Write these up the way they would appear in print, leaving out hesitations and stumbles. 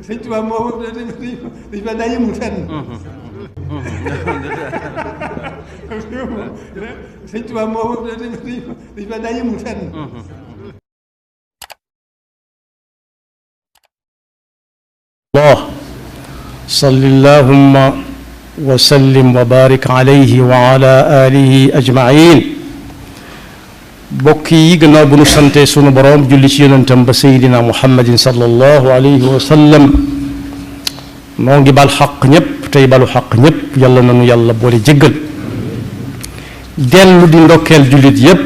sëñ Tuubaa moo dañ fa daa yëmul fenn. sëñ Tuubaa moo dañ fa daa yëmul fenn. Allah salli allahumma wa sallim wa barik alayhi wa ala alihi ajmain. bokk yi gannaaw bu nu sante sunu boroom julli ci yonentam ba seydina muhammadin sallallahu alayhi wa sallam noo ngi bal xaq ñépp tey balu xaq ñépp yàlla nanu yàlla boole jéggal dellu di ndokkeel jullit yépp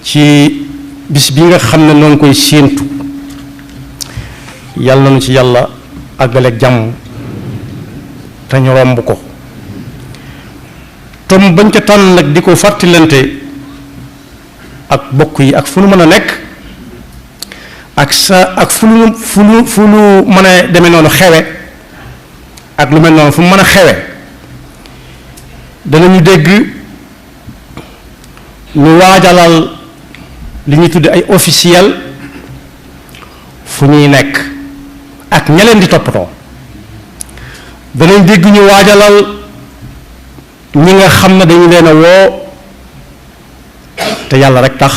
ci bis bi nga xam ne noo ngi koy séentu yàlla nanu ci yàlla àggaleeg jàmm te ñu romb ko tom bañ ca tànn nag di ko fàttalante ak bokk yi ak fu nu mën a nekk ak fu nu mën a demee noonu xewe ak lu mel noonu fu mu mën a xewe danañu dégg ñu waajalal li ñuy tudde ay officiel fu ñuy nekk ak ña leen di toppatoo danañ dégg ñu waajalal ñi nga xam ne dañu leen a woo te yàlla rek tax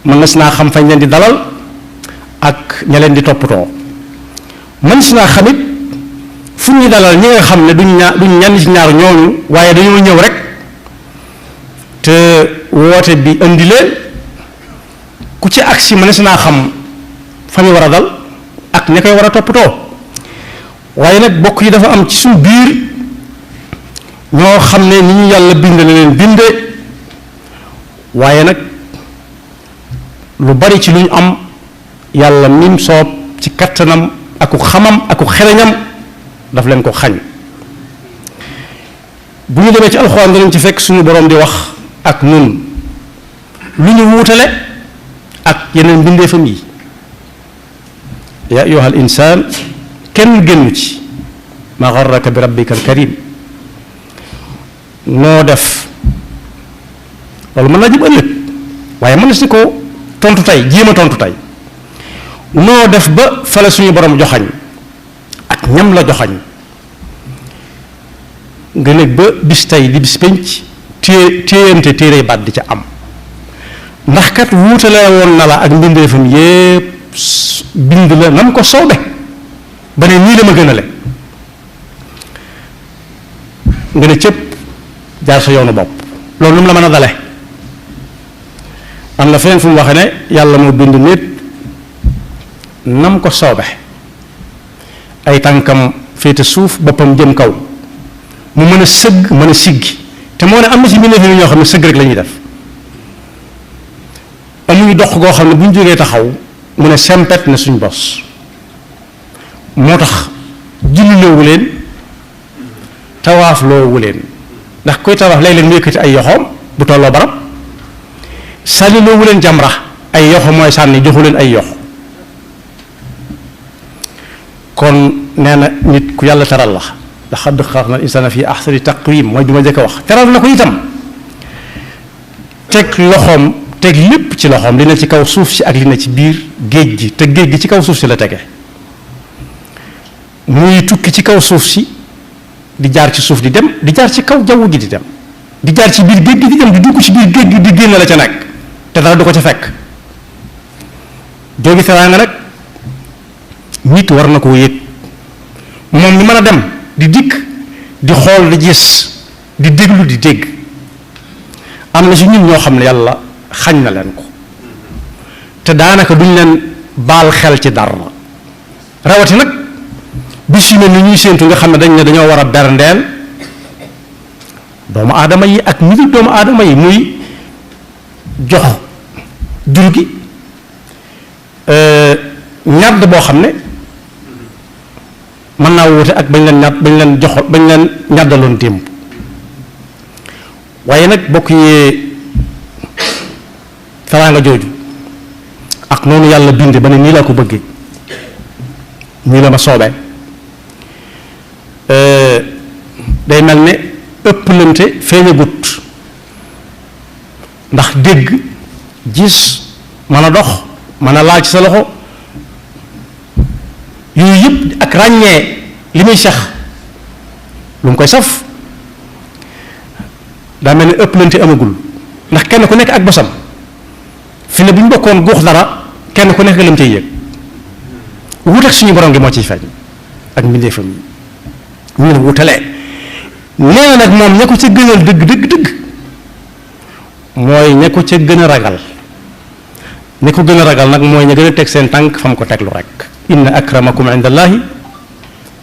mën na si naa xam fañ leen di dalal ak ña leen di toppatoo mën si naa xamit fu ñuy dalal ñi nga xam ne duñ ñenn ci ñaar ñooñu waaye dañoo ñëw rek te woote bi indi leen ku ci agsi mën na si naa xam fa ñu war a dal ak ña koy war a toppatoo waaye nag bokk yi dafa am ci suñu biir ñoo xam ne ni ñu yàlla bind la leen binde waaye nag lu bari ci lu ñu am yàlla mim soob ci kattanam aku xamam aku xereñam daf leen ko xañ bu ñu demee ci alxuraan danañ ci fekk suñu boroom di wax ak nun lu ñu wuutale ak yeneen mbindeefam yi yaa ayyuhal insaan kenn génnu ci ma garraka bi rabbika alkarim noo def loolu mën naa jëm ëllëg waaye mën na si ko tontu tey jéem a tontu tey noo def ba fale suñu borom joxañ ak ñam la joxañ nga nekk ba bis tey di bis penc téyante téere baat di ca am ndax kat wuutalee woon na la ak mbindeefam yépp bind la nam ko soobe ba ne nii la ma gënale nga ne cëpp jaar sa yoonu bopp loolu nu mu la mën a dale am na feneen fu mu waxe ne yàlla moo bind nit nam ko soobe ay tànkam féete suuf boppam jëm kaw mu mën a sëgg mën a siggi te moo ne am na ci mbindeef yi ñoo xam ne sëgg rek la ñuy def amuñu dox goo xam ne bu ñu jógee taxaw mu ne sempet na suñ bos moo tax julli loowu leen tawaaf loowu leen ndax koy tawaaf léeg-léeg mu yëkkati ay yoxoom bu tolloo barab sànni loowu leen jamra ay yoxo mooy sànni joxu leen ay yox kon nee na nit ku yàlla teral la laqad xalaqnal insaana fi ahsani taqwiim mooy bi ma njëkk a wax teral na ko itam teg loxoom teg lépp ci loxoom li ne ci kaw suuf si ak li ne ci biir géej gi te géej gi ci kaw suuf si la tege muy tukki ci kaw suuf si di jaar ci suuf di dem di jaar ci kaw jaww ji di dem di jaar ci biir géej gi di dem di dugg ci biir géej gi di génn la ca nekk te dara du ko ca fekk joogi teraanga nag nit war na koo yëg moom mi mën a dem di dikk di xool di gis di déglu di dégg am na si ñun ñoo xam ne yàlla xañ na leen ko te daanaka duñ leen baal xel ci dara rawati nag bis yu mel ni ñuy séentu nga xam ne dañ ne dañoo war a berndeel doomu aadama yi ak ñi doomu aadama yi muy jox jur gi ñàdd boo xam ne mën naa wuute ak bañ leen ñàddaloon démb waaye nag bokk yee teraanga jooju ak noonu yàlla binde ba ne nii laa ko bëggee nii la ma soobee day mel ne ëpplante feeñagut ndax dégg gis mën a dox mën a laal ci sa loxo yooyu yëpp ak ràññee li muy sax lu mu koy saf daa mel ni ëpplante amagul ndax kenn ku nekk ak bosam fi ne bu ñu bokkoon guux dara kenn ku nekk lam cay yëg wut ak suñu borom gi moo ciy feeñ ak mbindeefam yi ñu ne wutalee nee na nag moom ña ko ca gënal dëgg mooy ña ko ca gën a ragal ña ko gën a ragal nag mooy ña gën a teg seen tànk fa mu ko teglu rek inna akramakum inda allahi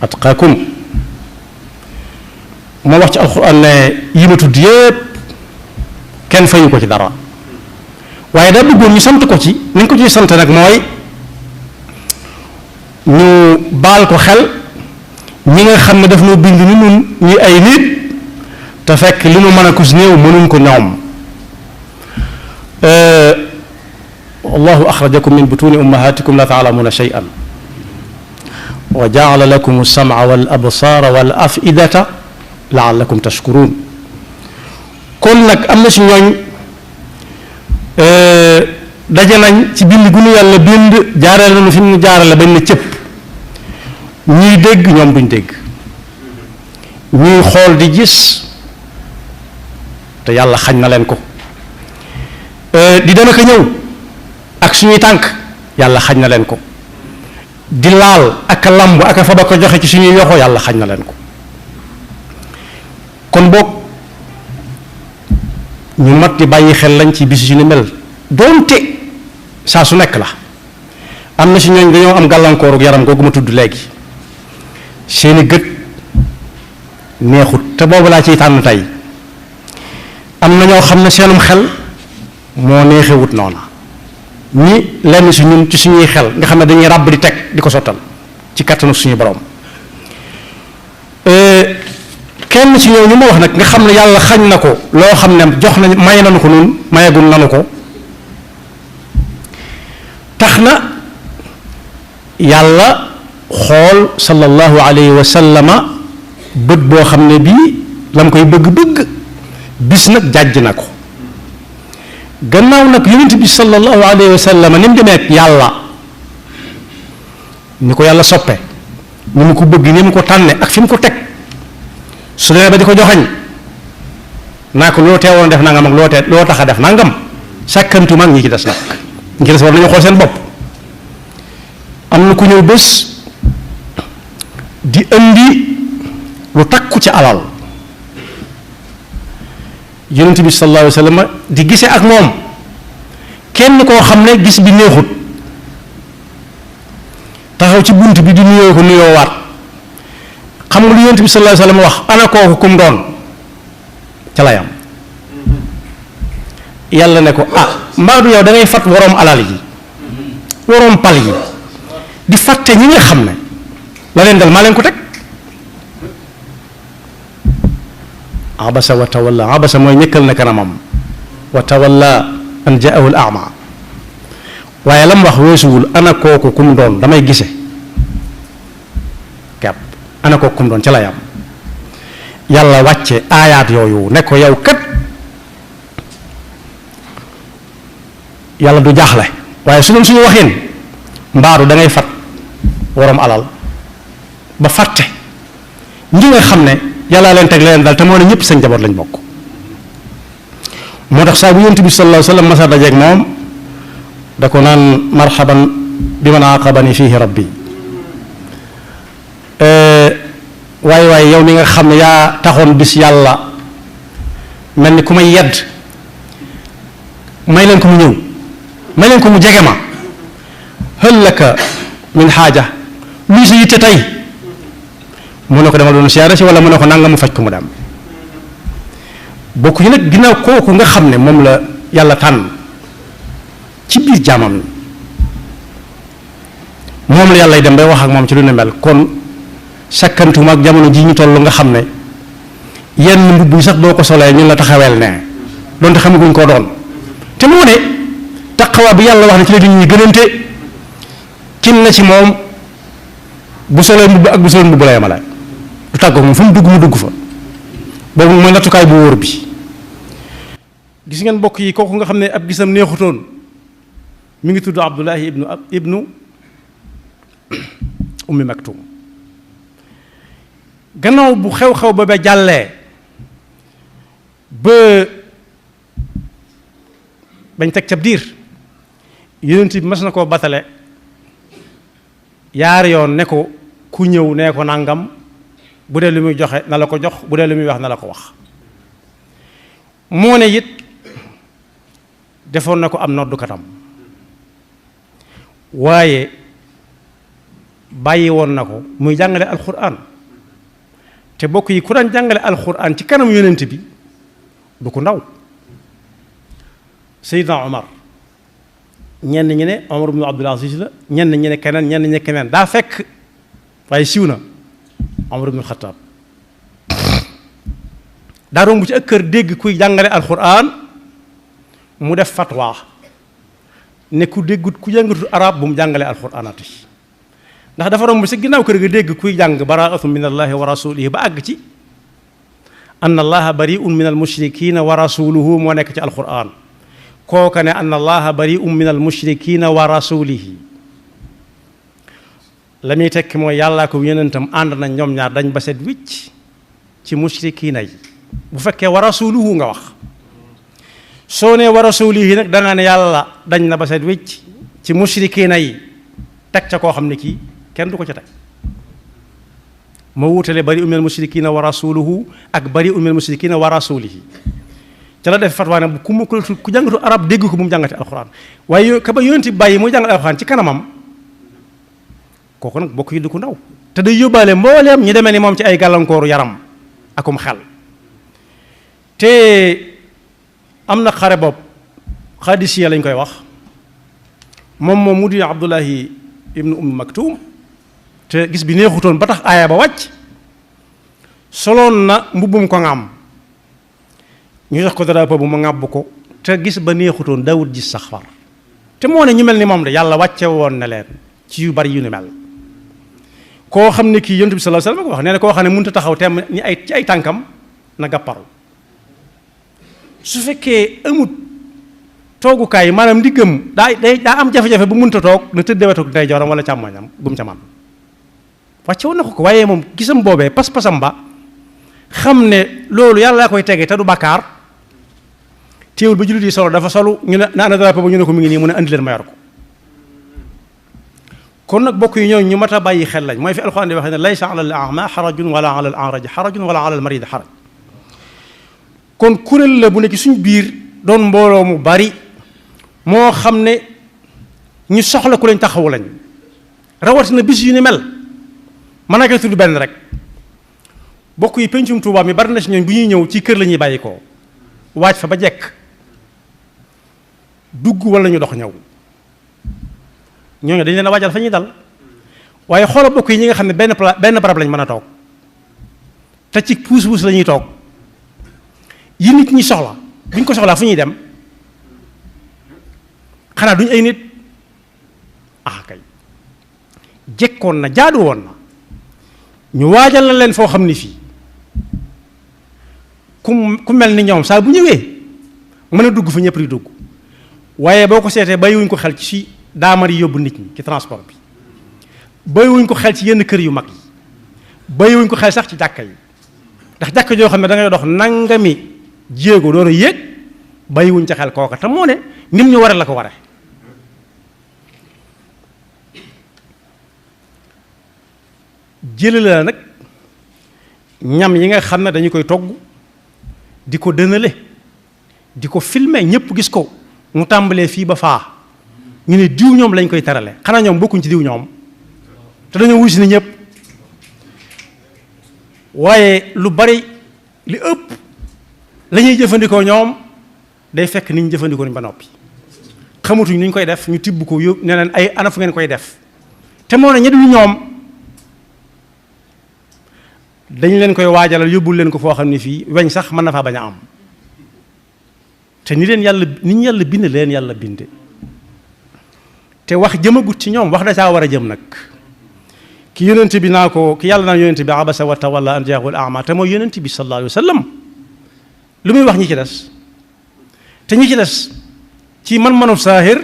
atqaakum moo wax ci alxuraan ne yi ma tudd yépp kenn fayu ko ci dara waaye daa bëggoon ñu sant ko ci ni ñu ko ciy sant nag mooy ñu baal ko xel ñi nga xam ne daf noo bind ni nun ñuy ay nit te fekk li nu mën a kus néew mënuñ ko ñoom wallahu axrajakum min butuni ummahatikum la taalamuuna shay'an wa jaala lakum alsam'a wal absaara wal afidata laallakum tashkuruun kon nag am na si ñooñ daje nañ ci bind gu nu yàlla bind jaarale nañu fi mu jaarale bañ na cëpp ñuy dégg ñoom duñ dégg ñuy xool di gis te yàlla xañ na leen ko di dem ak a ñëw ak suñuy tànk yàlla xañ na leen ko di laal ak a lamb ak a fab ko joxe ci suñuy yoxo yàlla xañ na leen ko kon boog ñu mat di bàyyi xel lañ ci bis yu ni mel doonte saa su nekk la am na si ñooñ dañoo am gàllankooru yaram googu ma tudd léegi seeni gët neexut te boobu laa ciy tànn tey am na ñoo xam ne seenum xel moo neexewut noona ñi lenn si ñun ci suñuy xel nga xam ne dañuy ràbb di teg di ko sottal ci kattanu suñu borom kenn ci ñooñu ma wax nag nga xam ne yàlla xañ na ko loo xam ne jox nañ may nanu ko nun mayagul nanu ko tax na yàlla xool sallallahu alayhi wa sallama bët boo xam ne bii la mu koy bëgg-bëgg bis nag jàjj na ko gannaaw nag yonent bi sallallahu alayhi wa sallama ni mu demee ak yàlla ni ko yàlla soppe ni mu ko bëgg ni mu ko tànne ak fi mu ko teg su demee ba di ko joxañ naa ko loo teewoon def nangam ak loo tax a def nangam sàkkantu mag ñi ci des nag ñi ci des war nañu xool seen bopp am na ku ñëw bés di indi lu takku ci alal yonent bi sallallahu alayhi wa sallam di gisee ak moom kenn koo xam ne gis bi neexut taxaw ci bunt bi di nuyoo ko nuyoo waat xam nga lu yonent bi sallallahu alayhi wa sallam wax ana kooku kum doon ca la yam yàlla ne ko mbaa du yow da ngay fat woroom alal yi woroom pal yi di fàtte ñi nga xam ne la leen dal maa leen ko teg abasa wa tawalla abasa mooy ñëkkal na kanamam wa tawalla an jaahu al ama waaye la mu wax weesuwul ana kooku kum doon damay gise kepp ana kooku kum doon ca la yam yàlla wàcce aayaat yooyu ne ko yow kat yàlla du jaaxle waaye su doon suñu waxeen mbaaru da ngay fat waroom alal ba fàtte ñi nga xam ne yàlla leen teg leen daal te moo ne ñëpp seen njaboot lañ bokk moo tax saa bu yonent bi sallallahu alayhi wa sallam masa dajeeg moom da ko naan marhaban bi man aqabani fihi rabbi waaye yow mi nga xam ne yaa taxoon bis yàlla mel ni ku may yedd may leen ko mu ñëw may leen ko mu jege ma hal laka min xaaja luy sa yitte tey mu ne ko dama doon siyaare si wala mu ne ko nanga mu faj ko mu dem bokk ñu nag ginnaaw kooku nga xam ne moom la yàlla tànn ci biir jaamam moom la yàlla dem bay wax ak moom ci lu ne mel kon sakkantuma ak jamono ji ñu toll nga xam ne yenn mbubb yi sax boo ko solee ñun la taxaweel ne doonte xamaguñ koo doon te moo ne taqwa bi yàlla wax ne ci la du ñuy gënante kin na ci moom bu solee mbubb ak bu solee mbubb la yemale du tàggoog moom fu mu dugg fa boobu mooy nattukaay bu wóor bi gis ngeen mbokk yi kooku nga xam ne ab gisam neexutoon mi ngi tudd Abdullahi ibnu ummi maktum gannaaw bu xew-xew ba jàllee ba bañ teg cab diir yonent bi mas na koo batale yaari yoon ne ko ku ñëw nee ko nangam bu dee lu muy joxe na la ko jox bu dee lu muy wax na la ko wax moo ne it defoon na ko am noddukatam waaye bàyyi woon na ko muy jàngale alxuraan te bokk yi ku daan jàngale alxuraan ci kanam yonent bi du ko ndaw Seydina Omar ñenn ñi ne Omar ibn Abdul Aziz la ñenn ñi ne keneen ñenn ñi ne keneen daa fekk waaye siiw na Omar ibn Xattaab daa romb ci ak kër dégg kuy jàngale alxuraan mu def fatwa ne ku déggut ku jàngatul arab bu mu jàngale alxuraanati ndax dafa romb ci ginnaaw kër ga dégg kuy jàng baraatu min allahi wa rasulihi ba àgg ci anna allaha bariun min al mushrikina wa rasuluhu moo nekk ci alxuraan kooka ne anna allaha bariun min al mushrikina wa rasulihi la muy tekki mooy yàllaa ko yonentam ànd nañ ñoom ñaar dañ ba set wicc ci mushrikina yi bu fekkee wa rasuluhu nga wax soo nee wa rasulihi nag dangaa ne yàlla dañ na ba set wicc ci mushrikina yi teg ca koo xam ne kii kenn du ko ca teg ma wuutale bari umil mushrikina wa rasuluhu ak bari umil mushrikina wa rasulihi ca la def fatwa ne ku jàngatu arab dégg ko bu mu jàngate alxuraan waaye ka ba yonent bi bàyyi muy jàngal alxuraan ci kanamam kooku nag bokk yi du ko ndaw te day yóbbaale mbooleem ñi demee ni moom ci ay gàllankooru yaram akum xel te am na xare bopp xaadisiya lañ koy wax moom mu di Abdullahi ibnu Umm Maktum te gis bi neexutoon ba tax aaya ba wàcc soloon na mbubbum ko ngam ñu jox ko drapeau bu mu ŋàbb ko te gis ba neexutoon daawut gis sax far te moo ne ñu mel ni moom de yàlla wàcce woon na leen ci yu bari yu ni mel koo xam ne kii yonent bi sallallahu alayhi wasallam ko wax nee na koo xam ne mënut a taxaw teem ni ci ay tànkam na gàpparu su fekkee amut toogukaay maanaam ndiggam daa am jafe-jafe bu mënut a toog na tëddee wetu ndeyjooram wala càmmoñam gum ca man wàcce woon na ko waaye moom gisam boobee pas-pasam ba xam ne loolu yàlla koy tege te du bàkkaar téewul ba jullit yi solo dafa solu ñu ne na ana drapeau ba ñu ne ko mi ngi nii mu ne andi leen ma yor ko kon nag bokk yi ñooñu ñu mat a bàyyi xel lañ mooy fi alxuraan di waxee ne laysa ala al a'ma xarajun wala ala al a'raj xarajun wala ala al marid xaraj kon kuréel la bu ne ci suñ biir doon mbooloo mu bari moo xam ne ñu soxla ku lañ taxawu lañ rawatina bis yu ni mel mën naa koy tudd benn rek bokk yi pencum Tuubaa mi bari na si ñooñ bu ñuy ñëw ci kër la ñuy bàyyi ko waaj fa ba jekk dugg wala ñu dox ñëw ñooñu dañ leen a waajal fa ñuy dal waaye xoola bokk yi ñi nga xam ne benn barab lañ mën a toog te ci puus-puus la ñuy toog yi nit ñi soxla buñ ko soxlaa fu ñuy dem xanaa duñ ay nit kay jekkoon na jaadu woon na ñu waajal la leen foo xam ni fii ku mel ni ñoom saa bu ñëwee mën a dugg fa ñëpp di dugg waaye boo ko seetee bàyyiwuñ ko xel ci daamar yi yóbbu nit ñi ci transport bi bàyyiwuñ ko xel ci yenn kër yu mag yi bàyyiwuñ ko xel sax ci jàkka yi ndax jàkka joo xam ne da ngay dox nangami jéego door a yéeg bàyyiwuñ ca xel kooka te moo ne nim ñu ware la ko ware jële la nag ñam yi nga xam ne dañu koy togg di ko dënale di ko filmer ñëpp gis ko mu tàmbalee fii ba faa ñu ne diw ñoom lañ koy terale xanaa ñoom bokkuñ ci diw ñoom te dañoo wuy si ni ñëpp waaye lu bari li ëpp la ñuy jëfandikoo ñoom day fekk ni ñu jëfandikoo ni ba noppi xamatuñ ni ñu koy def ñu tibb ko yóbbu ne leen ay ana fu ngeen koy def te moo ne ña dul ñoom dañ leen koy waajalal yóbbul leen ko foo xam ne fii weñ sax mën na faa bañ a am te ni ñu yàlla bind leen yàlla binde te wax jëmagut ci ñoom wax da caa war a jëm nag ki yonent bi naa ko ki yàlla naan yonent bi abasa wa tawalla an jaahu al a'ma te mooy yonent bi sallallahu alayhi wa sallam lu muy wax ñi ci des te ñi ci des ci man-manu saahir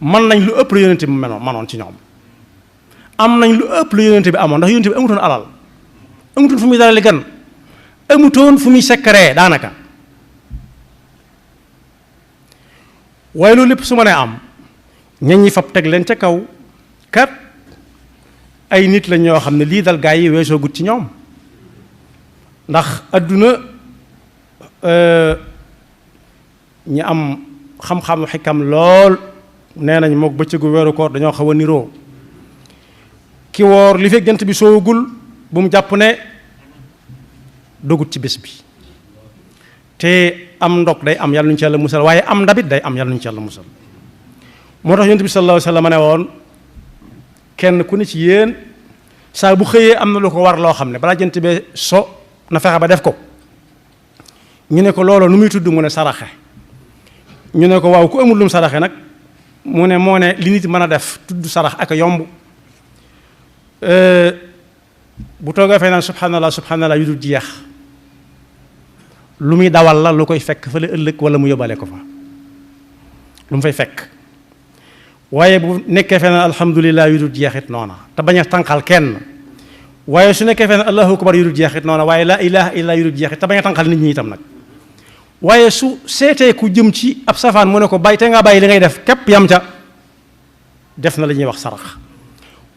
mën nañ lu ëpp lu yonente bi manoon ci ñoom am nañ lu ëpp lu yonente bi amoon ndax yonente bi amutoon alal amutoon fu muy dalali gan amutoon fu muy sekkaree daanaka waaye loolu lépp su ma nee am ñañ ñi fab teg leen ca kaw kat ay nit lañ ñoo xam ne lii dal gaa yi weesoo gut ci ñoom ndax adduna ñi am xam-xamu xikam lool nee nañ mook bëccëgu weeru koor dañoo xaw a niroo ki woor li fekk jant bi soowagul bu mu jàpp ne dogut ci bés bi te am ndog day am yàlla nuñu ci yàlla musal waaye am ndabit day am yàlla nuñu ci yàlla musal moo tax yonent bi sallallahu alayhi wa sallam ne woon kenn ku ne ci yéen saa bu xëyee am na lu ko war loo xam ne balaa jant bee so na fexe ba def ko ñu ne ko loolu nu muy tudd mu ne saraxe ñu ne ko waaw ku amul lum saraxe nag mu ne moo ne li nit mën a def tudd sarax ak a yomb bu toogee fay naan subhanallah yu dul jeex lu muy dawal la lu koy fekk fa la ëllëg wala mu yóbbale ko fa lu mu fay fekk waaye bu nekkee fee naan alhamdulilah yu dul jeexit noona te bañ a tànqal kenn waaye su nekkee fee naan allahu akbar yu dul jeexit noona waaye laa ilaha illa yu dul jeexit te bañ a tànqal nit ñi itam nag waaye su seetee ku jëm ci ab safaan mu ne ko bàyyi te ngaa bàyyi li ngay def képp yam ca def na la ñuy wax sarax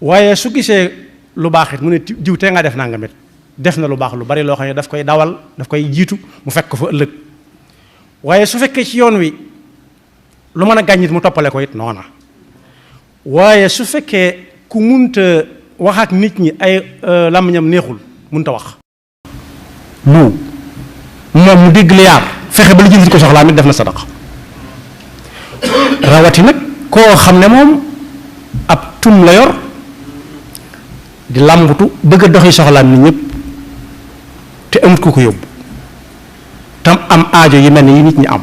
waaye su gisee lu baax it mu ne jiw te ngaa def naa nga mit def na lu baax lu bari loo xam ne daf koy dawal daf koy jiitu mu fekk ko fa ëllëg waaye su fekkee ci yoon wi lu mën a gàññit mu toppale ko it noona waaye su fekkee ku munta wax ak nit ñi ay làmmiñam neexul munta wax moom mu dégg liyaar fexe ba li jënd ko soxlaa mit def na sadaqa rawati nag koo xam ne moom ab tum la yor di làmbutu bëgg a doxi soxlaam nit ñëpp te amut ku ko yóbbu tam am aajo yi mel ni yi nit ñi am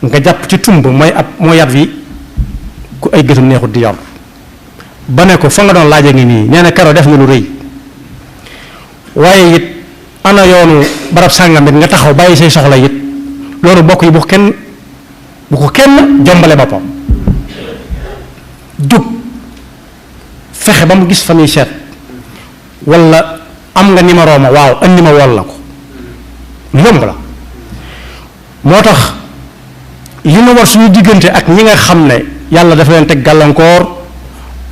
nga jàpp ci tumb mooy yat wi ku ay gëtum neexut di yor ba ne ko fa nga doon laaja ngi nii nee na kero def nga lu rëy waaye it ana yoonu barab sàngam it nga taxaw bàyyi say soxla it loolu bokk yi bu ko kenn jombale boppam jóg fexe ba mu gis fa muy seet wala am nga numéro ma waaw andi ma wol la ko lu yomb la moo tax li ma war suñu diggante ak ñi nga xam ne yàlla dafa leen teg gàllankoor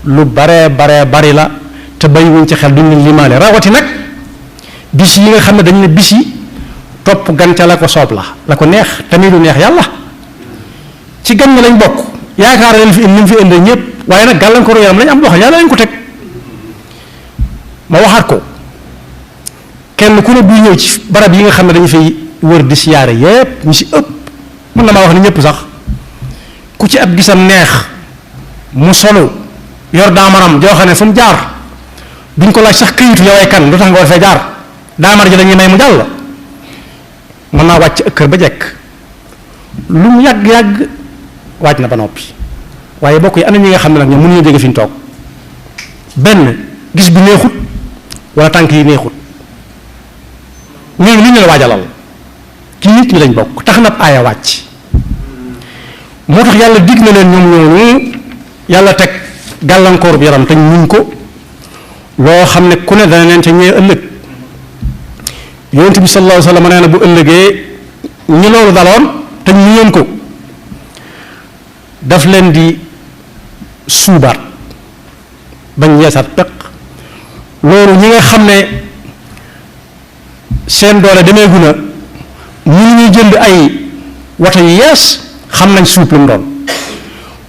lu bari la te bàyyiwuñ ci xel duñ leen limaale rawati nag bis yi nga xam ne dañ ne bis yi topp gan ca la ko soob la ko neex tamit lu neex yàlla ci gan ñi lañ bokk yaakaar leen fi indi fi indi ñëpp waaye nag gàllankooru yaram lañ am boo xam yàlla lañ ko teg ma waxaat ko kenn ku ne buy ñëw ci barab yi nga xam ne dañu fay wër di siyaare yépp ñu si ëpp mën na maa wax ni ñëpp sax ku ci ab gisam neex mu solu yor daamaram joo xam ne fu mu jaar duñ ko laaj sax këyitu yow ay kan lu tax nga war fee jaar daamar ji dañuy may mu jàll mën naa wàcc ëkkër ba jekk lu mu yàgg wàcc na ba noppi waaye bokk yi ana ñi nga xam ne nag ñoom mënuñu jóge fi ñu toog benn gis bi neexut wala tànk yi neexut ñooñu li ñu la waajalal ci nit ñi lañ bokk tax na aaya wàcc moo tax yàlla dig na leen ñoom ñooñu yàlla teg gàllankoor bi yaram te ñu ko loo xam ne ku ne dana leen ca ñëwee ëllëg yonent bi sallallahu alayhi wa sallam nee na bu ëllëgee ñi loolu daloon te ñu ñoom ko daf leen di suubaat bañ yeesaat peq loolu ñi nga xam ne seen doole demeegu na ñu ñuy jënd ay wata yu yees xam nañ suub lu mu doon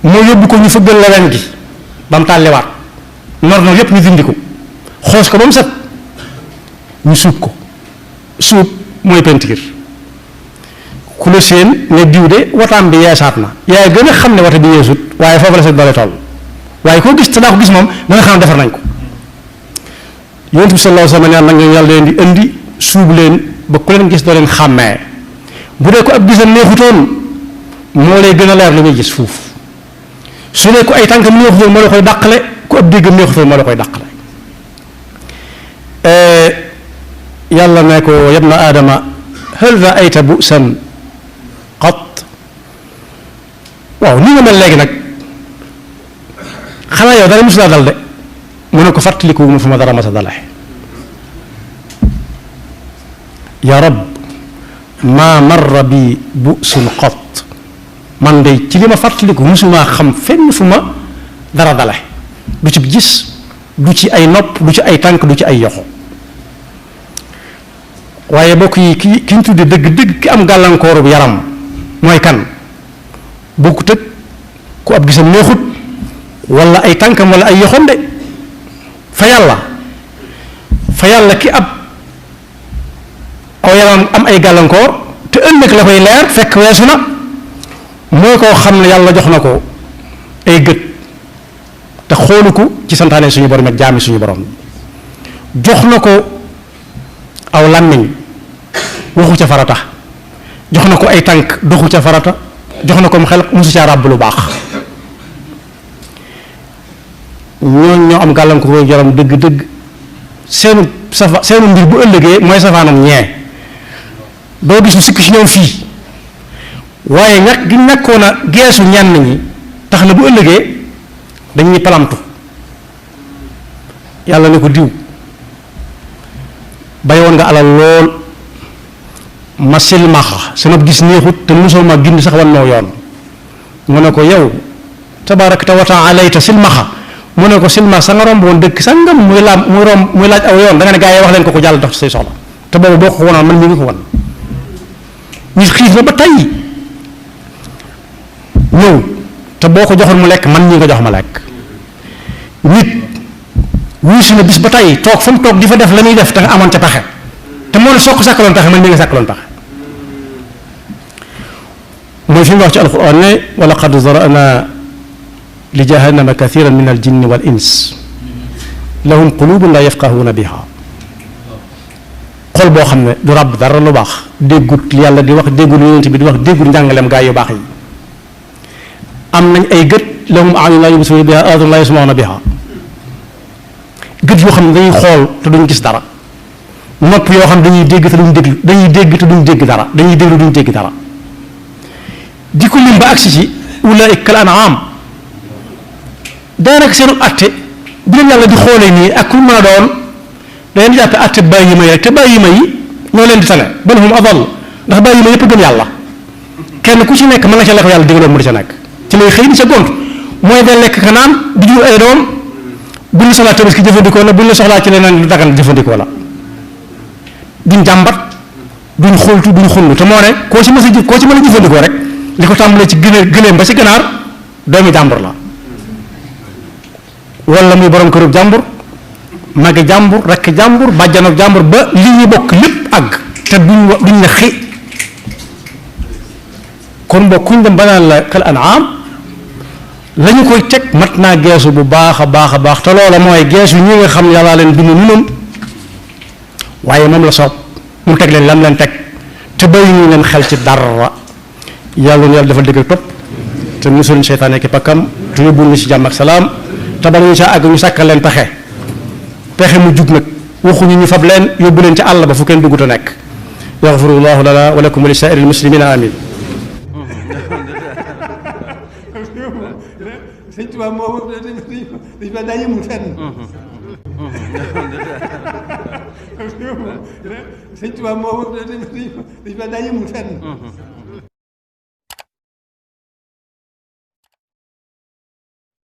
moo yóbbu ko ñu fëggal la wen gi ba mu tàlliwaat nor yépp ñu dindi ko xoos ko ba mu set ñu suub ko suub mooy pentiir ku la seen ne diw de wataam bi yeesaat na yaay gën a xam ne wata bi yeesut waaye foofu la seen doole toll waaye koo gis te daa ko gis moom da nga xam ne defar nañ ko yonent bi sallallahu alayhi wa sallam nag nga yàlla leen di indi suub leen ba ku leen gis doo leen xàmmee bu dee ko ab gisam neexutoon moo lay gën a leer lu muy gis fuuf su dee ko ay tànkam neexutoon moo la koy dàqale ku ab déggam neexutoon moo la koy dàqale yàlla ne ko yabna aadama hal raayta bu'san qat waaw ni nga mel léegi nag xanaa yow dara mosulaa dal de mu ne ko fàttaliku ma fu ma dara masa dale ya rab maa marra bi bu'sun qat man de ci li ma fàttaliku mosumaa xam fenn fu ma dara dale du ci gis du ci ay nopp du ci ay tànk du ci ay yoxo waaye bokk yi ki ñu tudde dëgg-dëgg ki am gàllankooru yaram mooy kan bokkut ak ku ab gisam neexut wala ay tànkam wala ay yoxom de fa yàlla ki ab aw yaram am ay gàllankoor te ëllëg la koy leer fekk weesu na mooy koo xam ne yàlla jox na ko ay gët te xoolu ko ci santaane suñu borom ak jaami suñu borom jox na ko aw làmmiñ waxu ca farata jox na ko ay tànk doxu ca farata jox na ko mu xel musu ca ràbb lu baax ñoo am gàllankoor yaram dëgg-dëgg seenu mbir bu ëllëgee mooy safaanam ñee doo gis mu sikk ci ñoom fii waaye ñàkk gi ñàkkoon a geesu ñenn ñi tax na bu ëllëgee dañuy palamtu yàlla ne ko diw bay woon nga alal lool ma silmaxa sama gis neexut te mosoo ma gindi sax wan noo yoon mu ne ko yow tabaarakta wa ta'alayta silmaxa mu ne ko silmaxa sa nga romb woon dëkk sangam muy laaj aw yoon da nga ne gaa yi wax leen ko jàll dox ci say soxla te boobu boo ko wanoon man mii ngi ko wan nit xiif na ba tey ñëw te boo ko joxoon mu lekk man ñii nga jox ma lekk nit wuusu na bis ba tey toog fa mu toog di fa def la muy def te nga amoon ca pexe te moo ne soo ko sàkkaloon pexe man mii nga sàkkaloon pexe mooy fi mu wax ci alquran ne wa laqad zara'na li jahannama kathiran min al jinni wal ins lahum qulubun la yafqahuna biha xol boo xam ne du ràbb dara lu baax déggut yàlla di wax déggul yonent bi di wax déggul njàngaleem gaa yu baax yi am nañ ay gët lahum a'yunun la yubsiruna biha aadanun la yasma'una biha gët yoo xam ne dañuy xool te duñ gis dara nopp yoo xam ne dañuy dégg te duñ déglu dañuy dégg te duñ dégg dara dañuy déglu duñ dégg dara di ko lim ba agsi ci ulaa'ika kal an'aam daanaka seenu atte bi leen yàlla di xoolee nii ak ku mën a doon da leen di jàppe atte bàyyi ma yi rek te bàyyi ma yi ñoo leen di tane bal hum adall ndax bàyyi ma yëpp gën yàlla kenn ku ci nekk mën nga ca lekk yàlla digaloon mu di ca nekk ci lay xëy di sa gont mooy da lekk ka naan di jur ay doom buñ la soxlaa tabaski jëfandikoo la buñ la soxlaa ci leneen lu dagan jëfandikoo la duñ jàmbat duñ xultu duñ xullu te moo ne koo ci mën a jëfandikoo rek li ko tàmbalee ci gëléem ba ci ganaar doomi jàmbur la wala muy borom kërub jàmbur magi jàmbur rekk jàmbur bàjjanoog jàmbur ba li ñu bokk lépp àgg te duñ ne xi kon bokk kuñ dem ba naan la kal an'am la ñu koy teg mat naa geesu bu baax a baax a baax te loola mooy geesu ñi nga xam ne yàllaa leen bind ñu noonu waaye moom la soob mu teg leen lam leen teg te bàyyi ñu leen xel ci dara yàlla na yàlla dafa dëgg topp te musul seytaane ki pakkam te yóbbul ñu ci jàmm ak salaam te bala ñu saa àgg ñu sàkkal leen pexe mu jub nag waxuñu ñu fab leen yóbbu leen ci àll ba fu kenn duggut a nekk yaxfirullahu lana wa lakum wa li saa'iril muslimina amin sëñ Tuubaa moo dañ daa yëmul fenn sëñ Tuubaa moo dañ daa yëmul fenn